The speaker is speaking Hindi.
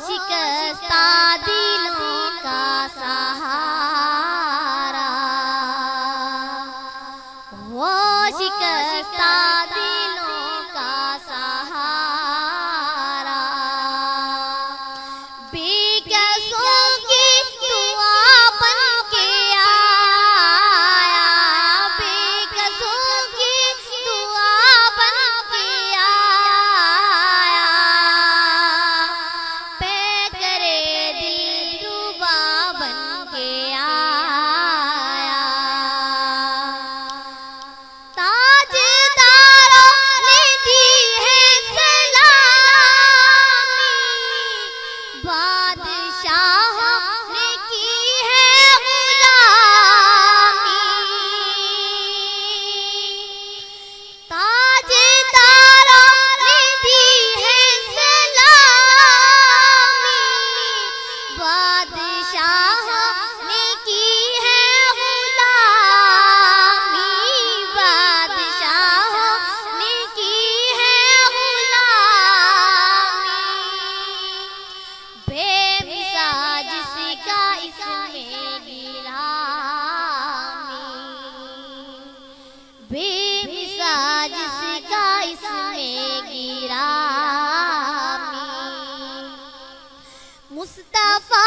शिकस्ता दिलों का सहारा, वो शिकस्ता दिलों का सहारा। बेकसों की दुआ बन के आया, बेकसों की दुआ बन के आया, पैकरे दिलरुबा बन के आया। ताजदारों ने दी है सलामी, बादशाहों ने की है गुलामी। ताजदारों ने दी है सलामी, बादशाहों ने की है गुलामी, बादशाहों ने की है गुलामी। बेमिसाज जिसका इसमें गिरामी, बेमिसाज जिसका इसमें गिरामी। मुस्तफा